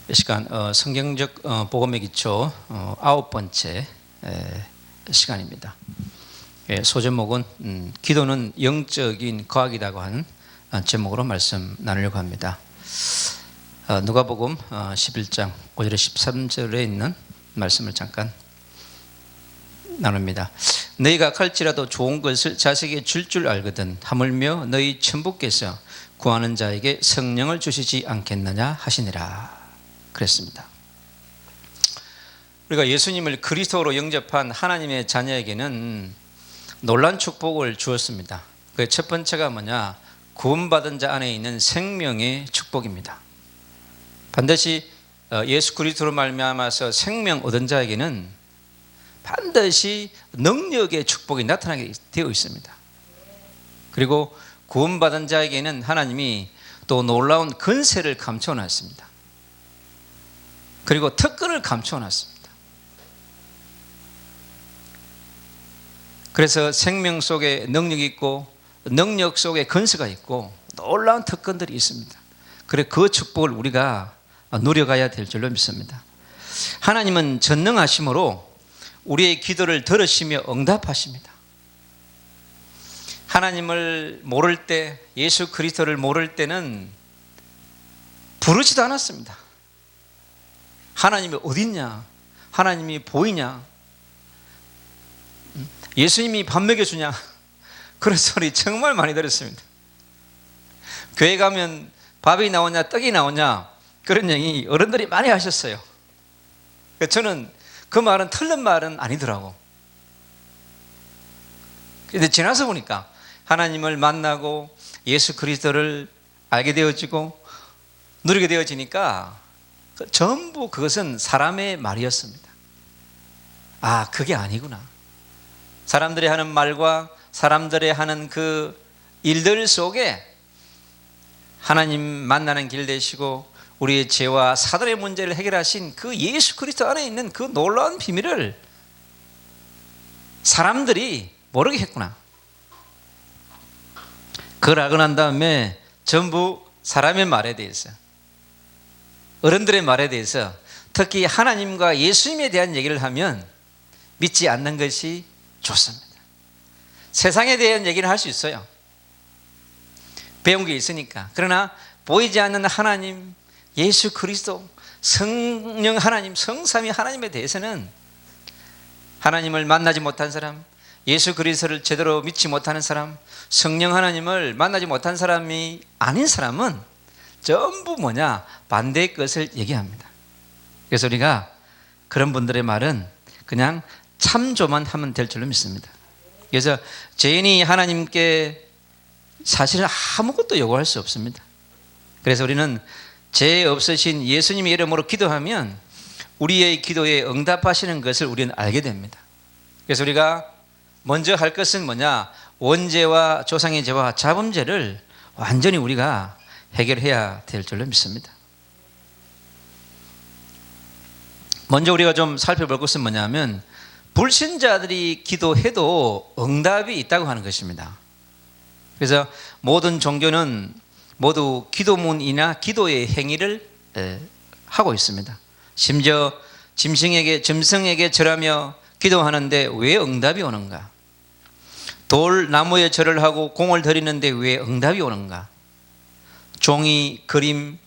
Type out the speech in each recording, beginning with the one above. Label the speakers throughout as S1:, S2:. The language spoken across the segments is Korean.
S1: 이 시간 성경적 복음의 기초 9번째 시간입니다. 소제목은 기도는 영적인 과학이라고 하는 제목으로 말씀 나누려고 합니다. 누가복음 11장 5절에 13절에 있는 말씀을 잠깐 나눕니다. 너희가 갈지라도 좋은 것을 자식에게 줄 알거든 하물며 너희 천부께서 구하는 자에게 성령을 주시지 않겠느냐 하시니라. 그랬습니다. 우리가 예수님을 그리스도로 영접한 하나님의 자녀에게는 놀라운 축복을 주었습니다. 그 첫 번째가 뭐냐? 구원받은 자 안에 있는 생명의 축복입니다. 반드시 예수 그리스도로 말미암아서 생명 얻은 자에게는 반드시 능력의 축복이 나타나게 되어 있습니다. 그리고 구원받은 자에게는 하나님이 또 놀라운 권세를 감춰놨습니다. 그리고 특권을 감춰놨습니다. 그래서 생명 속에 능력이 있고 능력 속에 권세가 있고 놀라운 특권들이 있습니다. 그래서 그 축복을 우리가 누려가야 될 줄로 믿습니다. 하나님은 전능하심으로 우리의 기도를 들으시며 응답하십니다. 하나님을 모를 때, 예수 그리스도를 모를 때는 부르지도 않았습니다. 하나님이 어딨냐? 하나님이 보이냐? 예수님이 밥 먹여주냐? 그런 소리 정말 많이 들었습니다. 교회 가면 밥이 나오냐 떡이 나오냐 그런 얘기 어른들이 많이 하셨어요. 저는 그 말은 틀린 말은 아니더라고. 그런데 지나서 보니까 하나님을 만나고 예수 그리스도를 알게 되어지고 누리게 되어지니까 전부 그것은 사람의 말이었습니다. 아, 그게 아니구나. 사람들이 하는 말과 사람들이 하는 그 일들 속에 하나님 만나는 길 되시고 우리의 죄와 사단의 문제를 해결하신 그 예수 그리스도 안에 있는 그 놀라운 비밀을 사람들이 모르게 했구나. 그걸 알고 난 다음에 전부 사람의 말에 대해서, 어른들의 말에 대해서, 특히 하나님과 예수님에 대한 얘기를 하면 믿지 않는 것이 좋습니다. 세상에 대한 얘기는 할 수 있어요. 배운 게 있으니까. 그러나 보이지 않는 하나님, 예수 그리스도, 성령 하나님, 성삼위 하나님에 대해서는 하나님을 만나지 못한 사람, 예수 그리스도를 제대로 믿지 못하는 사람, 성령 하나님을 만나지 못한 사람이 아닌 사람은 전부 뭐냐? 반대의 것을 얘기합니다. 그래서 우리가 그런 분들의 말은 그냥 참조만 하면 될 줄로 믿습니다. 그래서 죄인이 하나님께 사실은 아무것도 요구할 수 없습니다. 그래서 우리는 죄 없으신 예수님의 이름으로 기도하면 우리의 기도에 응답하시는 것을 우리는 알게 됩니다. 그래서 우리가 먼저 할 것은 뭐냐? 원죄와 조상의 죄와 자범죄를 완전히 우리가 해결해야 될 줄로 믿습니다. 먼저 우리가 좀 살펴볼 것은 뭐냐면 불신자들이 기도해도 응답이 있다고 하는 것입니다. 그래서 모든 종교는 모두 기도문이나 기도의 행위를 하고 있습니다. 심지어 짐승에게 절하며 기도하는데 왜 응답이 오는가? 돌, 나무에 절을 하고 공을 들이는데 왜 응답이 오는가? 종이, 그림,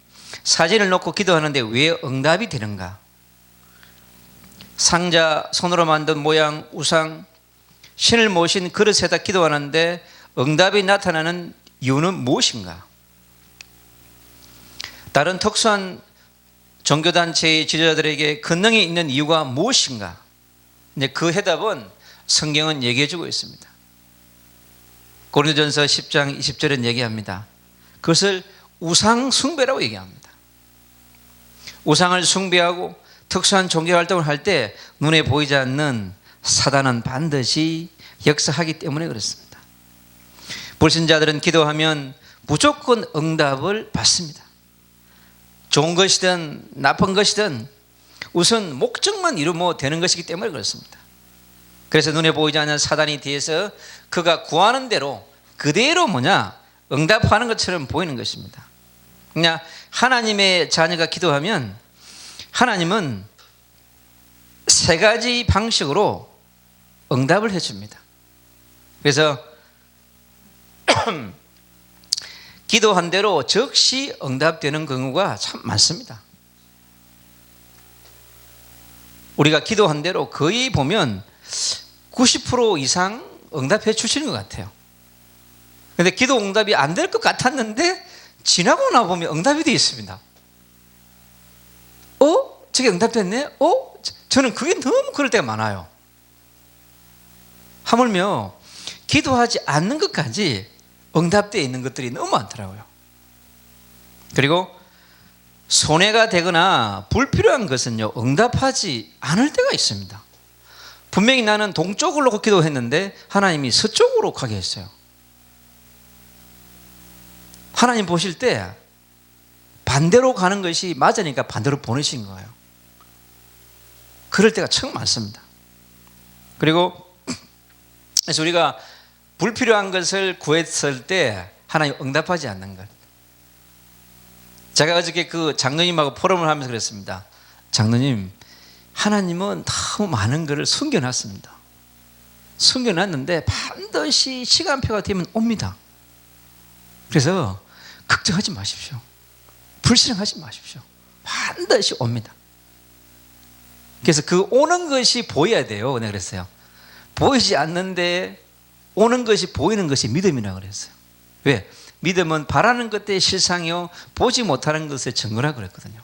S1: 사진을 놓고 기도하는데 왜 응답이 되는가? 상자, 손으로 만든 모양, 우상, 신을 모신 그릇에다 기도하는데 응답이 나타나는 이유는 무엇인가? 다른 특수한 종교단체의 지도자들에게 권능이 있는 이유가 무엇인가? 이제 그 해답은 성경은 얘기해주고 있습니다. 고린도전서 10장 20절은 얘기합니다. 그것을 우상 숭배라고 얘기합니다. 우상을 숭배하고 특수한 종교 활동을 할 때 눈에 보이지 않는 사단은 반드시 역사하기 때문에 그렇습니다. 불신자들은 기도하면 무조건 응답을 받습니다. 좋은 것이든 나쁜 것이든 우선 목적만 이루면 되는 것이기 때문에 그렇습니다. 그래서 눈에 보이지 않는 사단이 뒤에서 그가 구하는 대로 그대로 응답하는 것처럼 보이는 것입니다. 그냥 하나님의 자녀가 기도하면 하나님은 세 가지 방식으로 응답을 해줍니다. 그래서 기도한 대로 즉시 응답되는 경우가 참 많습니다. 우리가 기도한 대로 거의 보면 90% 이상 응답해 주시는 것 같아요. 그런데 기도 응답이 안 될 것 같았는데 지나고 나 보면 응답이 되어 있습니다. 저게 응답됐네? 저는 그게 너무 그럴 때가 많아요. 하물며 기도하지 않는 것까지 응답되어 있는 것들이 너무 많더라고요. 그리고 손해가 되거나 불필요한 것은요, 응답하지 않을 때가 있습니다. 분명히 나는 동쪽으로 기도했는데 하나님이 서쪽으로 가게 했어요. 하나님 보실 때 반대로 가는 것이 맞으니까 반대로 보내신 거예요. 그럴 때가 참 많습니다. 그리고 그래서 우리가 불필요한 것을 구했을 때 하나님 응답하지 않는 것. 제가 어저께 그 장로님하고 포럼을 하면서 그랬습니다. 장로님, 하나님은 너무 많은 것을 숨겨놨습니다. 숨겨놨는데 반드시 시간표가 되면 옵니다. 그래서 걱정하지 마십시오. 불신하지 마십시오. 반드시 옵니다. 그래서 그 오는 것이 보여야 돼요. 내가 그랬어요. 보이지 않는데 오는 것이 보이는 것이 믿음이라고 그랬어요. 왜? 믿음은 바라는 것의 실상이요 보지 못하는 것의 증거라고 그랬거든요.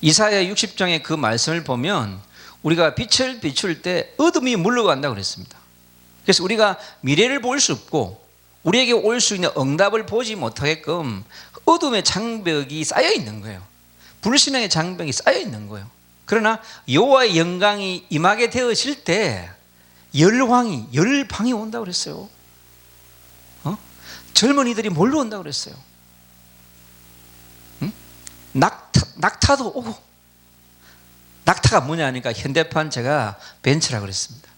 S1: 이사야 60장의 그 말씀을 보면 우리가 빛을 비출 때 어둠이 물러간다고 그랬습니다. 그래서 우리가 미래를 볼 수 없고 우리에게 올 수 있는 응답을 보지 못하게끔 어둠의 장벽이 쌓여 있는 거예요. 불신앙의 장벽이 쌓여 있는 거예요. 그러나 여호와의 영광이 임하게 되어질 때 열방이 온다고 그랬어요. 젊은이들이 몰려온다고 그랬어요. 낙타도 오고. 낙타가 뭐냐 하니까 현대판 제가 벤츠라고 그랬습니다.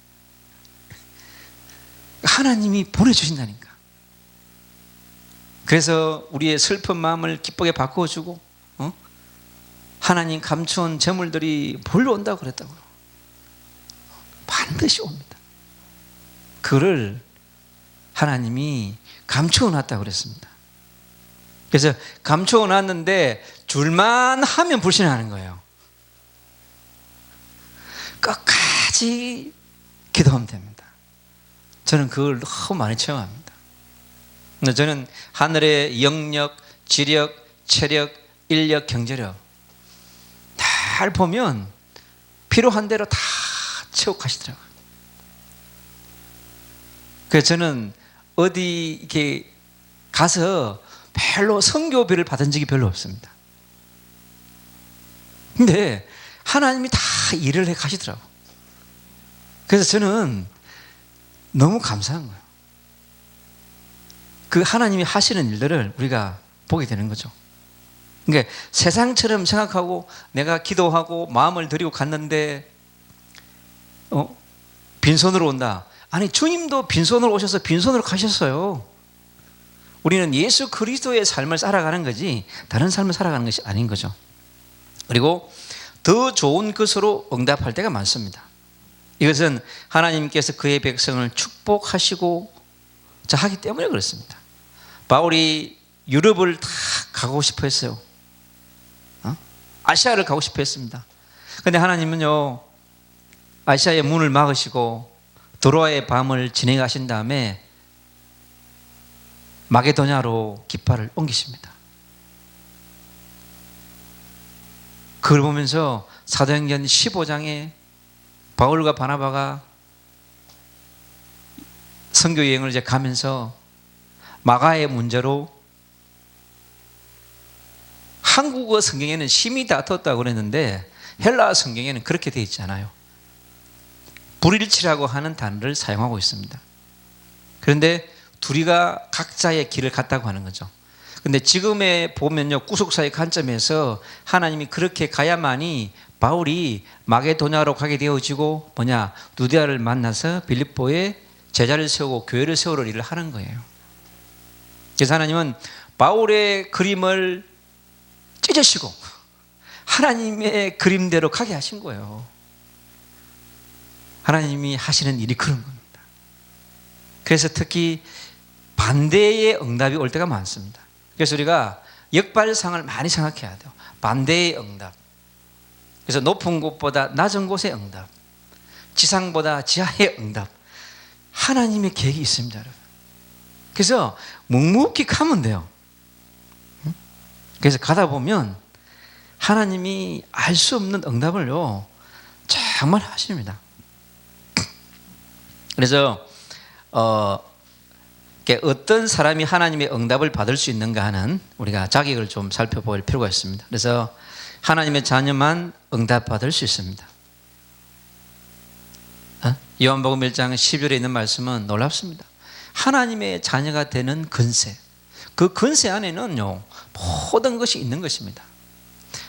S1: 하나님이 보내주신다니까. 그래서 우리의 슬픈 마음을 기쁘게 바꾸어주고 하나님 감추온 재물들이 몰려온다고 그랬다고요. 반드시 옵니다. 그를 하나님이 감추어놨다고 그랬습니다. 그래서 감추어놨는데 줄만 하면 불신하는 거예요. 끝까지 기도하면 됩니다. 저는 그걸 너무 많이 체험합니다. 저는 하늘의 영력, 지력, 체력, 인력, 경제력 잘 보면 필요한 대로 다 채워 가시더라고요. 그래서 저는 어디 이렇게 가서 별로 선교비를 받은 적이 별로 없습니다. 근데 하나님이 다 일을 해 가시더라고요. 그래서 저는 너무 감사한 거예요. 그 하나님이 하시는 일들을 우리가 보게 되는 거죠. 그러니까 세상처럼 생각하고 내가 기도하고 마음을 드리고 갔는데 빈손으로 온다. 아니 주님도 빈손으로 오셔서 빈손으로 가셨어요. 우리는 예수 그리스도의 삶을 살아가는 거지 다른 삶을 살아가는 것이 아닌 거죠. 그리고 더 좋은 것으로 응답할 때가 많습니다. 이것은 하나님께서 그의 백성을 축복하시고 하기 때문에 그렇습니다. 바울이 유럽을 다 가고 싶어 했어요. 아시아를 가고 싶어 했습니다. 그런데 하나님은요 아시아의 문을 막으시고 도로아의 밤을 진행하신 다음에 마게도냐로 깃발을 옮기십니다. 그걸 보면서 사도행전 15장에 바울과 바나바가 선교 여행을 이제 가면서 마가의 문제로 한국어 성경에는 심히 다퉜다고 그랬는데 헬라어 성경에는 그렇게 되어 있지 않아요. 불일치라고 하는 단어를 사용하고 있습니다. 그런데 둘이가 각자의 길을 갔다고 하는 거죠. 그런데 지금에 보면요 구속사의 관점에서 하나님이 그렇게 가야만이 바울이 마게도냐로 가게 되어지고 누디아를 만나서 빌립보에 제자를 세우고 교회를 세우는 일을 하는 거예요. 그래서 하나님은 바울의 그림을 찢으시고 하나님의 그림대로 가게 하신 거예요. 하나님이 하시는 일이 그런 겁니다. 그래서 특히 반대의 응답이 올 때가 많습니다. 그래서 우리가 역발상을 많이 생각해야 돼요. 반대의 응답. 그래서 높은 곳보다 낮은 곳의 응답, 지상보다 지하의 응답. 하나님의 계획이 있습니다, 여러분. 그래서 묵묵히 가면 돼요. 그래서 가다 보면 하나님이 알 수 없는 응답을요 정말 하십니다. 그래서 어떤 사람이 하나님의 응답을 받을 수 있는가 하는 우리가 자격을 좀 살펴볼 필요가 있습니다. 그래서 하나님의 자녀만 응답받을 수 있습니다. 요한복음 1장 10절에 있는 말씀은 놀랍습니다. 하나님의 자녀가 되는 권세, 그 권세 안에는요 모든 것이 있는 것입니다.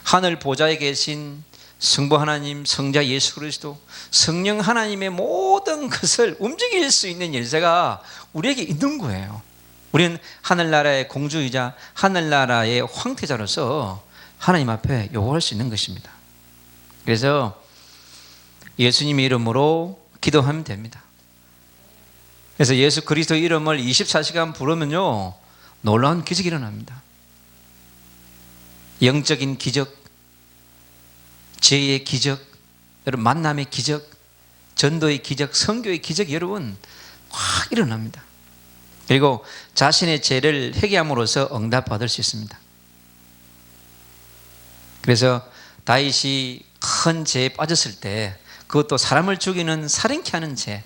S1: 하늘 보좌에 계신 성부 하나님, 성자 예수 그리스도, 성령 하나님의 모든 것을 움직일 수 있는 열쇠가 우리에게 있는 거예요. 우리는 하늘나라의 공주이자 하늘나라의 황태자로서 하나님 앞에 요구할 수 있는 것입니다. 그래서 예수님의 이름으로 기도하면 됩니다. 그래서 예수 그리스도 이름을 24시간 부르면요 놀라운 기적이 일어납니다. 영적인 기적, 죄의 기적, 여러분 만남의 기적, 전도의 기적, 선교의 기적이 여러분 확 일어납니다. 그리고 자신의 죄를 회개함으로써 응답받을 수 있습니다. 그래서 다윗이 큰 죄에 빠졌을 때 그것도 사람을 죽이는 살인케 하는 죄,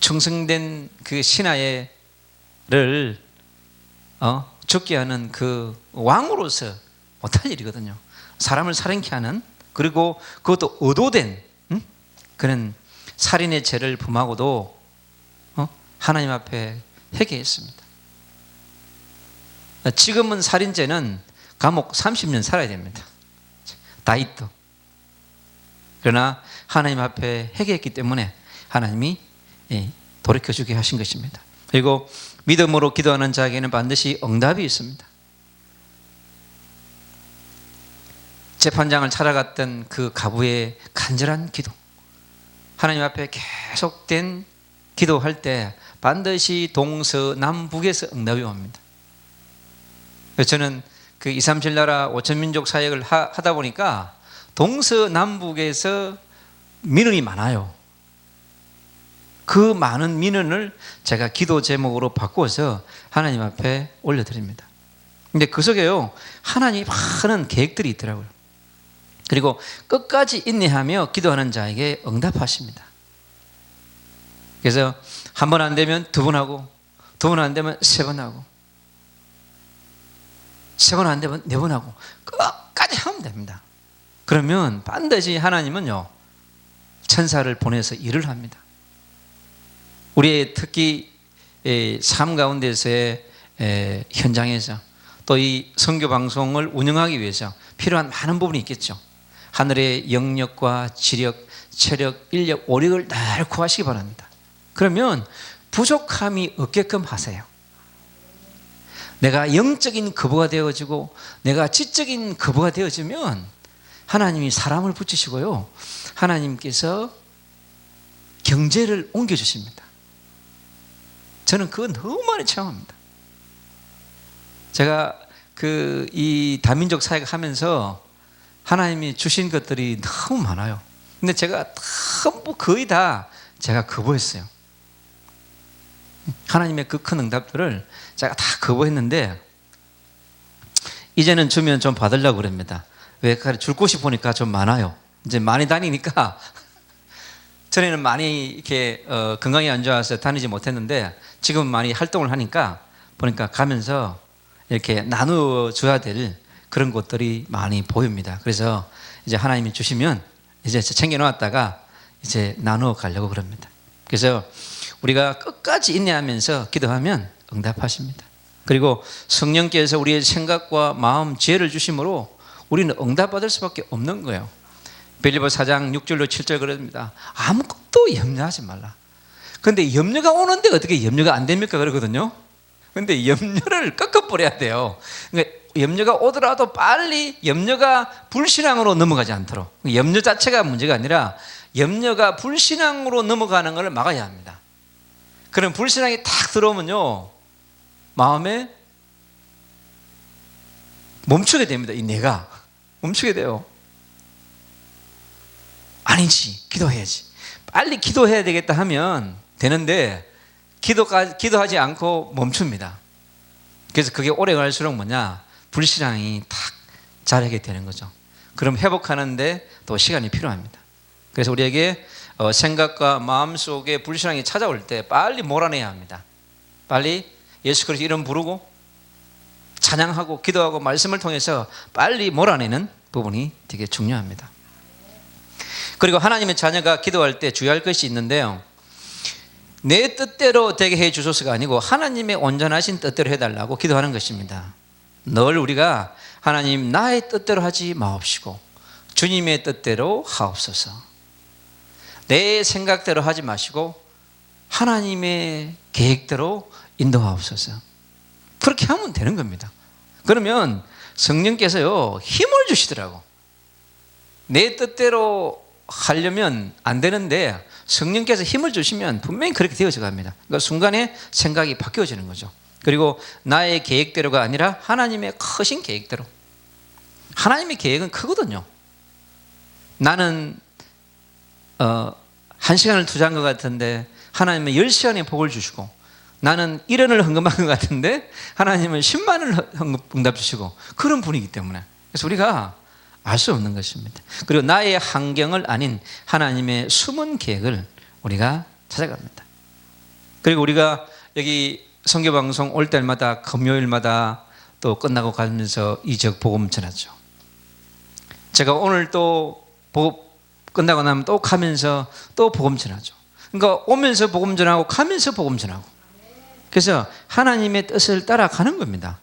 S1: 충성된 그 신하를 죽게 하는 그 왕으로서 못할 일이거든요. 사람을 살인케 하는, 그리고 그것도 의도된 그런 살인의 죄를 범하고도 하나님 앞에 회개했습니다. 지금은 살인죄는 감옥 30년 살아야 됩니다. 다윗도. 그러나 하나님 앞에 회개했기 때문에 하나님이 돌이켜주게 하신 것입니다. 그리고 믿음으로 기도하는 자에게는 반드시 응답이 있습니다. 재판장을 찾아갔던 그 가부의 간절한 기도, 하나님 앞에 계속된 기도할 때 반드시 동서남북에서 응답이 옵니다. 저는 그 237 나라 5천민족 사역을 하다 보니까 동서남북에서 민원이 많아요. 그 많은 민원을 제가 기도 제목으로 바꾸어서 하나님 앞에 올려드립니다. 근데 그 속에요 하나님이 많은 계획들이 있더라고요. 그리고 끝까지 인내하며 기도하는 자에게 응답하십니다. 그래서 한 번 안 되면 두 번 하고, 두 번 안 되면 세 번 하고, 세 번 안 되면 네 번 하고, 끝까지 하면 됩니다. 그러면 반드시 하나님은요 천사를 보내서 일을 합니다. 우리의 특히 삶 가운데서의 현장에서 또 이 선교 방송을 운영하기 위해서 필요한 많은 부분이 있겠죠. 하늘의 영역과 지력, 체력, 인력, 오력을 늘 구하시기 바랍니다. 그러면 부족함이 없게끔 하세요. 내가 영적인 거부가 되어지고 내가 지적인 거부가 되어지면 하나님이 사람을 붙이시고요 하나님께서 경제를 옮겨주십니다. 저는 그건 너무 많이 체험합니다. 제가 이 다민족 사역을 하면서 하나님이 주신 것들이 너무 많아요. 근데 제가 전부 거의 다 제가 거부했어요. 하나님의 그 큰 응답들을 제가 다 거부했는데 이제는 주면 좀 받으려고 그럽니다. 왜? 줄 곳이 보니까 좀 많아요. 이제 많이 다니니까 전에는 많이 이렇게 건강이 안 좋아서 다니지 못했는데 지금 많이 활동을 하니까 보니까 가면서 이렇게 나누어 줘야 될 그런 것들이 많이 보입니다. 그래서 이제 하나님이 주시면 이제 챙겨 놓았다가 이제 나누어 가려고 그럽니다. 그래서 우리가 끝까지 인내하면서 기도하면 응답하십니다. 그리고 성령께서 우리의 생각과 마음, 지혜를 주심으로 우리는 응답받을 수밖에 없는 거예요. 빌립보 4장 6절로 7절 그럽니다. 아무것도 염려하지 말라. 그런데 염려가 오는데 어떻게 염려가 안 됩니까? 그러거든요. 그런데 염려를 꺾어버려야 돼요. 그러니까 염려가 오더라도 빨리 염려가 불신앙으로 넘어가지 않도록, 염려 자체가 문제가 아니라 염려가 불신앙으로 넘어가는 것을 막아야 합니다. 그럼 불신앙이 탁 들어오면요, 마음에 멈추게 됩니다. 이 내가 멈추게 돼요. 아니지, 기도해야지, 빨리 기도해야 되겠다 하면 되는데 기도하지 않고 멈춥니다. 그래서 그게 오래 갈수록 불신앙이 탁 자라게 되는 거죠. 그럼 회복하는데 또 시간이 필요합니다. 그래서 우리에게 생각과 마음 속에 불신앙이 찾아올 때 빨리 몰아내야 합니다. 빨리 예수 그리스도 이름 부르고 찬양하고 기도하고 말씀을 통해서 빨리 몰아내는 부분이 되게 중요합니다. 그리고 하나님의 자녀가 기도할 때 주의할 것이 있는데요, 내 뜻대로 되게 해 주소서가 아니고 하나님의 온전하신 뜻대로 해달라고 기도하는 것입니다. 늘 우리가 하나님 나의 뜻대로 하지 마옵시고 주님의 뜻대로 하옵소서, 내 생각대로 하지 마시고 하나님의 계획대로 인도하옵소서, 그렇게 하면 되는 겁니다. 그러면 성령께서요 힘을 주시더라고. 내 뜻대로 하려면 안 되는데 성령께서 힘을 주시면 분명히 그렇게 되어져 갑니다. 그러니까 순간에 생각이 바뀌어지는 거죠. 그리고 나의 계획대로가 아니라 하나님의 크신 계획대로. 하나님의 계획은 크거든요. 나는 1시간을 투자한 것 같은데 하나님은 10시간의 복을 주시고, 나는 1원을 헌금한 것 같은데 하나님은 10만을 응답 주시고, 그런 분이기 때문에. 그래서 우리가 알 수 없는 것입니다. 그리고 나의 환경을 아닌 하나님의 숨은 계획을 우리가 찾아갑니다. 그리고 우리가 여기 선교방송 올 때마다 금요일마다 또 끝나고 가면서 이 지역 복음 전하죠. 제가 오늘 또 끝나고 나면 또 가면서 또 복음 전하죠. 그러니까 오면서 복음 전하고 가면서 복음 전하고, 그래서 하나님의 뜻을 따라가는 겁니다.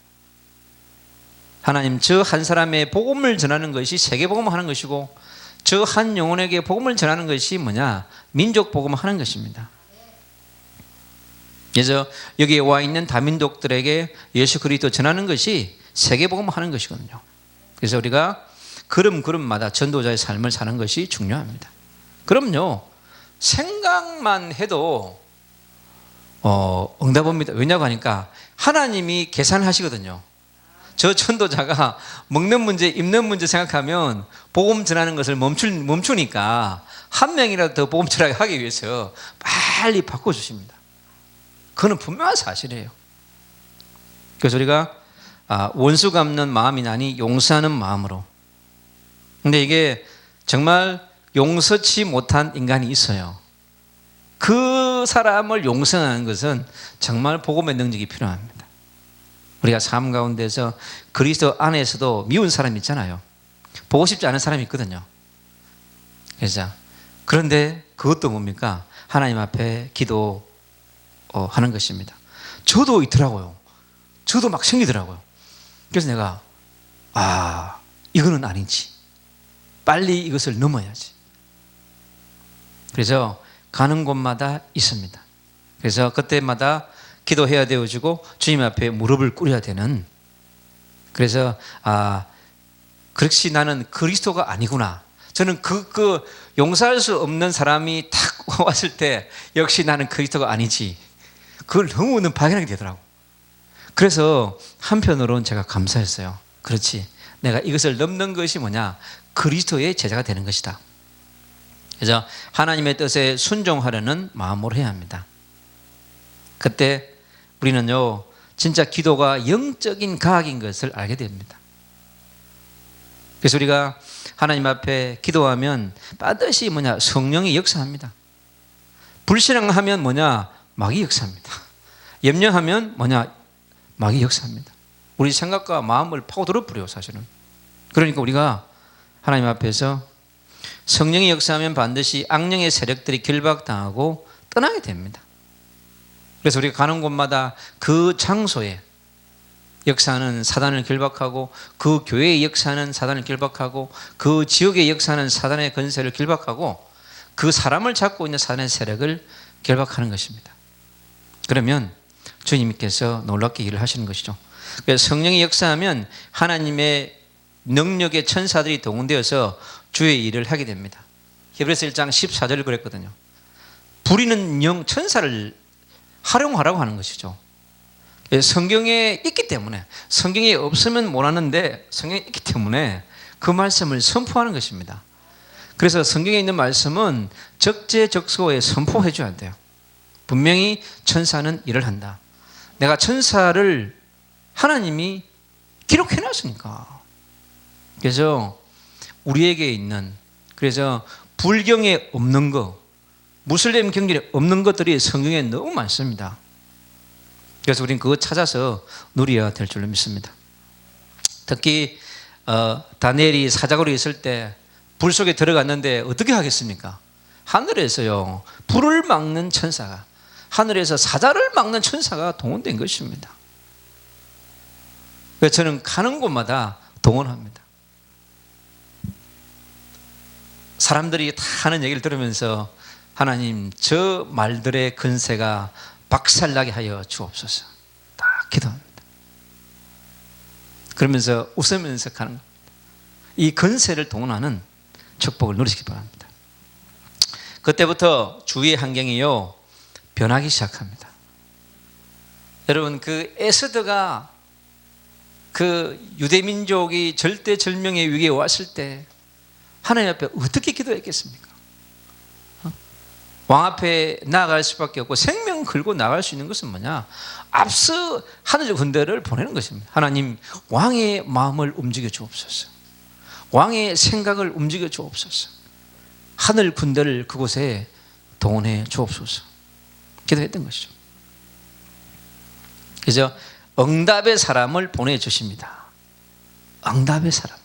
S1: 하나님 저 한 사람의 복음을 전하는 것이 세계 복음을 하는 것이고, 저 한 영혼에게 복음을 전하는 것이 민족 복음을 하는 것입니다. 그래서 여기에 와 있는 다민족들에게 예수 그리스도 전하는 것이 세계 복음을 하는 것이거든요. 그래서 우리가 걸음걸음마다 전도자의 삶을 사는 것이 중요합니다. 그럼요, 생각만 해도 응답합니다. 왜냐고 하니까 하나님이 계산하시거든요. 저 전도자가 먹는 문제, 입는 문제 생각하면 복음 전하는 것을 멈추니까 한 명이라도 더 복음 전하게 하기 위해서 빨리 바꿔주십니다. 그건 분명한 사실이에요. 그래서 우리가 원수 갚는 마음이 나니 용서하는 마음으로. 근데 이게 정말 용서치 못한 인간이 있어요. 그 사람을 용서하는 것은 정말 복음의 능력이 필요합니다. 우리가 삶 가운데서 그리스도 안에서도 미운 사람이 있잖아요. 보고 싶지 않은 사람이 있거든요. 그런데 그것도 뭡니까? 하나님 앞에 기도하는 것입니다. 저도 있더라고요. 저도 막 생기더라고요. 그래서 내가 이거는 아니지, 빨리 이것을 넘어야지. 그래서 가는 곳마다 있습니다. 그래서 그때마다 기도해야 되어지고 주님 앞에 무릎을 꿇어야 되는. 그래서 그렇지, 나는 그리스도가 아니구나. 저는 그 용서할 수 없는 사람이 탁 왔을 때 역시 나는 그리스도가 아니지, 그걸 너무 발견하게 되더라고. 그래서 한편으로는 제가 감사했어요. 그렇지, 내가 이것을 넘는 것이 그리스도의 제자가 되는 것이다. 그래서 하나님의 뜻에 순종하려는 마음으로 해야 합니다. 그때 우리는요 진짜 기도가 영적인 과학인 것을 알게 됩니다. 그래서 우리가 하나님 앞에 기도하면 반드시 성령이 역사합니다. 불신앙하면 마귀 역사합니다. 염려하면 마귀 역사합니다. 우리 생각과 마음을 파고들어 버려요, 사실은. 그러니까 우리가 하나님 앞에서 성령이 역사하면 반드시 악령의 세력들이 결박당하고 떠나게 됩니다. 그래서 우리가 가는 곳마다 그 장소에 역사하는 사단을 결박하고, 그 교회의 역사하는 사단을 결박하고, 그 지역의 역사하는 사단의 권세를 결박하고, 그 사람을 잡고 있는 사단의 세력을 결박하는 것입니다. 그러면 주님께서 놀랍게 일을 하시는 것이죠. 그래서 성령이 역사하면 하나님의 능력의 천사들이 동원되어서 주의 일을 하게 됩니다. 히브리서 1장 14절을 그랬거든요. 부리는 영 천사를 활용하라고 하는 것이죠. 성경에 있기 때문에, 성경에 없으면 못 하는데 성경에 있기 때문에 그 말씀을 선포하는 것입니다. 그래서 성경에 있는 말씀은 적재적소에 선포해 줘야 돼요. 분명히 천사는 일을 한다. 내가 천사를 하나님이 기록해 놨으니까. 그래서 우리에게 있는, 그래서 불경에 없는 것, 무슬림 경전에 없는 것들이 성경에 너무 많습니다. 그래서 우리는 그거 찾아서 누려야 될 줄로 믿습니다. 특히 다니엘이 사자굴에 있을 때 불 속에 들어갔는데 어떻게 하겠습니까? 하늘에서요, 불을 막는 천사가, 하늘에서 사자를 막는 천사가 동원된 것입니다. 그래서 저는 가는 곳마다 동원합니다. 사람들이 다 하는 얘기를 들으면서 하나님, 저 말들의 근세가 박살나게 하여 주옵소서. 다 기도합니다. 그러면서 웃으면서 가는 겁니다. 이 근세를 동원하는 축복을 누리시기 바랍니다. 그때부터 주위의 환경이요, 변하기 시작합니다. 여러분, 그 에스더가 그 유대민족이 절대절명의 위기에 왔을 때 하나님 앞에 어떻게 기도했겠습니까? 왕 앞에 나아갈 수밖에 없고 생명 걸고 나갈 수 있는 것은 뭐냐? 앞서 하늘 군대를 보내는 것입니다. 하나님, 왕의 마음을 움직여 주옵소서. 왕의 생각을 움직여 주옵소서. 하늘 군대를 그곳에 동원해 주옵소서. 기도했던 것이죠. 그래서 응답의 사람을 보내주십니다. 응답의 사람.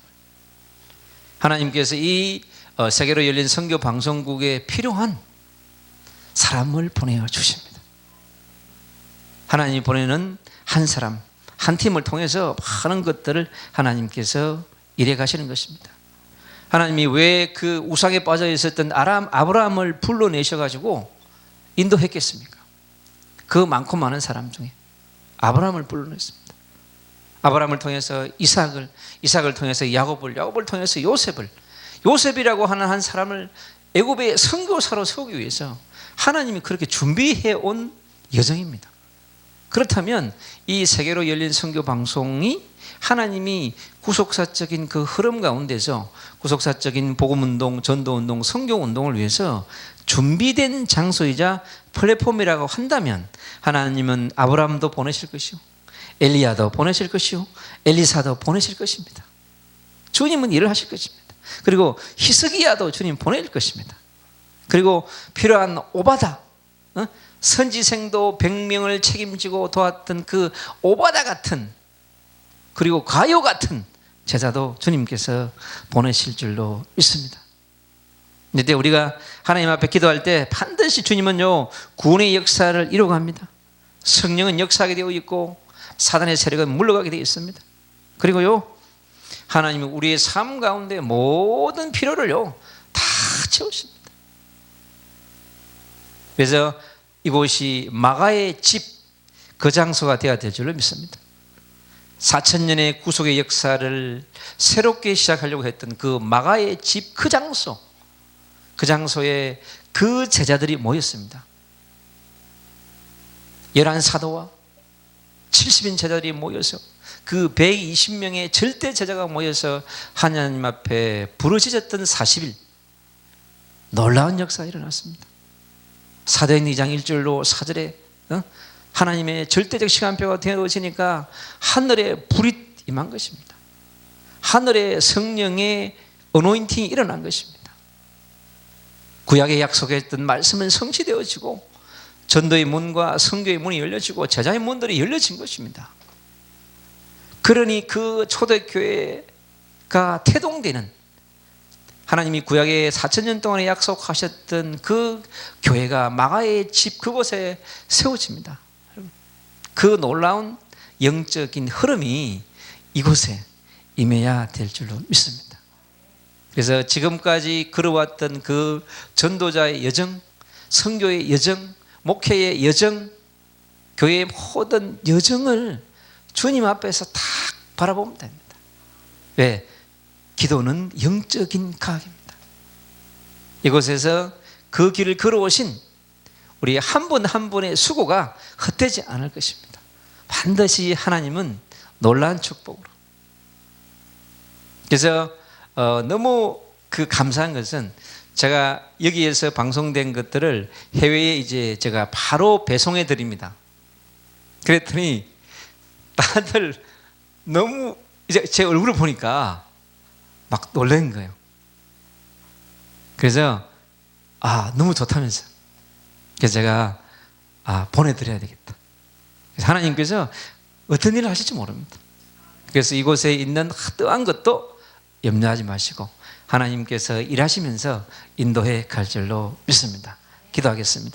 S1: 하나님께서 이 세계로 열린 선교 방송국에 필요한 사람을 보내주십니다. 하나님이 보내는 한 사람, 한 팀을 통해서 많은 것들을 하나님께서 일해 가시는 것입니다. 하나님이 왜 그 우상에 빠져 있었던 아브라함을 불러내셔가지고 인도했겠습니까? 그 많고 많은 사람 중에 아브라함을 불러냈습니다. 아브라함을 통해서 이삭을 통해서 야곱을 통해서 요셉이라고 하는 한 사람을 애굽의 선교사로 세우기 위해서 하나님이 그렇게 준비해 온 여정입니다. 그렇다면 이 세계로 열린 선교 방송이 하나님이 구속사적인 그 흐름 가운데서 구속사적인 복음운동, 전도운동, 선교운동을 위해서 준비된 장소이자 플랫폼이라고 한다면 하나님은 아브라함도 보내실 것이요, 엘리야도 보내실 것이요, 엘리사도 보내실 것입니다. 주님은 일을 하실 것입니다. 그리고 히스기야도 주님 보낼 것입니다. 그리고 필요한 오바다, 선지생도 100명을 책임지고 도왔던 그 오바다 같은, 그리고 가요 같은 제자도 주님께서 보내실 줄로 믿습니다. 그런데 우리가 하나님 앞에 기도할 때 반드시 주님은요, 구원의 역사를 이루어갑니다. 성령은 역사하게 되어 있고 사단의 세력은 물러가게 되어 있습니다. 그리고요, 하나님은 우리의 삶 가운데 모든 필요를요 다 채우십니다. 그래서 이곳이 마가의 집, 그 장소가 되어야 될 줄로 믿습니다. 4,000년의 구속의 역사를 새롭게 시작하려고 했던 그 마가의 집, 그 장소에 그 제자들이 모였습니다. 11사도와 70인 제자들이 모여서 그 120명의 절대 제자가 모여서 하나님 앞에 부르짖었던 40일, 놀라운 역사가 일어났습니다. 사도행 2장 1절로 4절에 하나님의 절대적 시간표가 되어지니까 하늘에 불이 임한 것입니다. 하늘에 성령의 어노인팅이 일어난 것입니다. 구약에 약속했던 말씀은 성취되어지고 전도의 문과 선교의 문이 열려지고 제자의 문들이 열려진 것입니다. 그러니 그 초대교회가 태동되는, 하나님이 구약에 4,000년 동안에 약속하셨던 그 교회가 마가의 집, 그곳에 세워집니다. 그 놀라운 영적인 흐름이 이곳에 임해야 될 줄로 믿습니다. 그래서 지금까지 걸어왔던 그 전도자의 여정, 선교의 여정, 목회의 여정, 교회의 모든 여정을 주님 앞에서 딱 바라보면 됩니다. 왜? 기도는 영적인 과학입니다. 이곳에서 그 길을 걸어오신 우리 한 분 한 분의 수고가 헛되지 않을 것입니다. 반드시 하나님은 놀라운 축복으로. 그래서 너무 그 감사한 것은 제가 여기에서 방송된 것들을 해외에 이제 제가 바로 배송해 드립니다. 그랬더니 다들 너무 이제 제 얼굴을 보니까 막 놀란 거예요. 그래서 너무 좋다면서. 그래서 제가 보내드려야 되겠다. 그래서 하나님께서 어떤 일을 하실지 모릅니다. 그래서 이곳에 있는 어떠한 것도 염려하지 마시고 하나님께서 일하시면서 인도해 갈 줄로 믿습니다. 기도하겠습니다.